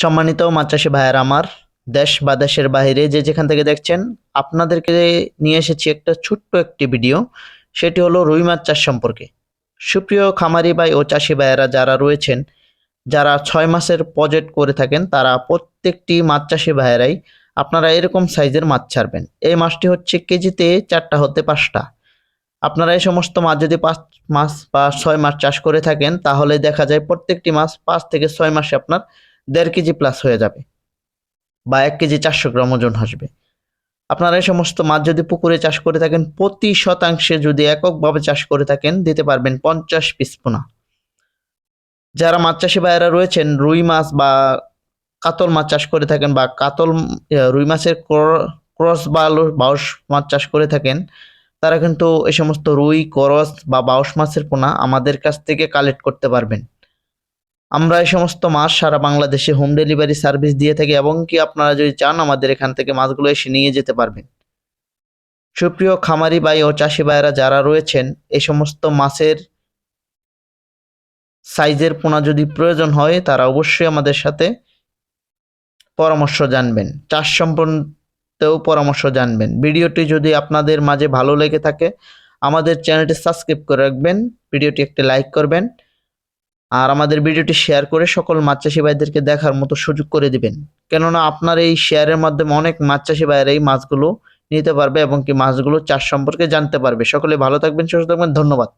সম্মানিত মাছ চাষি ভাইয়েরা আমার, দেশ বা দেশের বাইরে যে যেখান থেকে দেখছেন, আপনাদেরকে নিয়ে এসেছি একটা ছোট্ট একটি ভিডিও। সেটি হলো রুই মাছ চাষ সম্পর্কে। সুপ্রিয় খামারি ভাই ও চাষি ভাইয়েরা যারা রয়েছেন, যারা 6 মাসের প্রজেক্ট করে থাকেন, তারা প্রত্যেকটি মাছ চাষি ভাইয়েরাই আপনারা এরকম সাইজের মাছ ছাড়বেন। এই মাছটি হচ্ছে কেজিতে 4টা হতে 5টা। আপনারা এই সমস্ত মাছ যদি 5 মাস বা 6 মাস চাষ করে থাকেন, তাহলে দেখা যায় প্রত্যেকটি মাছ 5 থেকে 6 মাসে আপনার 1.5 কেজি প্লাস হয়ে যাবে বা 1 কেজি 400 গ্রাম ওজন আসবে। আপনারা এই সমস্ত মাছ যদি পুকুরে চাষ করে থাকেন, প্রতি শতাংশে যদি এককভাবে চাষ করে থাকেন, দিতে পারবেন 50 পিস পোনা। যারা মাছ চাষি ভাইয়েরা রয়েছেন, রুই মাছ বা কাতল মাছ চাষ করে থাকেন বা রুই মাছের ক্রস বা বাউস মাছ চাষ করে থাকেন, তারা কিন্তু এই সমস্ত রুই, করস বা বাউস মাছের পোনা আমাদের কাছ থেকে কালেক্ট করতে পারবেন। আমরা এই সমস্ত মাছ সারা বাংলাদেশে হোম ডেলিভারি সার্ভিস দিয়ে থাকি, এবং কি আপনারা যদি চান আমাদের এখান থেকে মাছগুলো এসে নিয়ে যেতে পারবেন। সুপ্রিয় খামারি ভাই ও চাষি ভাইয়েরা যারা রয়েছেন, এই সমস্ত মাছের সাইজের পোনা যদি প্রয়োজন হয়, তারা অবশ্যই আমাদের সাথে পরামর্শ জানবেন, চাষ সম্পর্কেও পরামর্শ জানবেন। ভিডিওটি যদি আপনাদের মাঝে ভালো লেগে থাকে, আমাদের চ্যানেলটি সাবস্ক্রাইব করে রাখবেন, ভিডিওটি একটি লাইক করবেন, আর আমাদের ভিডিওটি শেয়ার করে সকল মাছ চাষি ভাইদেরকে দেখার মতো সুযোগ করে দিবেন। কেননা আপনার এই শেয়ারের মাধ্যমে অনেক মাছ চাষি ভাইয়েরা এই মাছগুলো নিতে পারবে এবং কি মাছগুলো চাষ সম্পর্কে জানতে পারবে। সকলে ভালো থাকবেন, সুস্থ থাকবেন, ধন্যবাদ।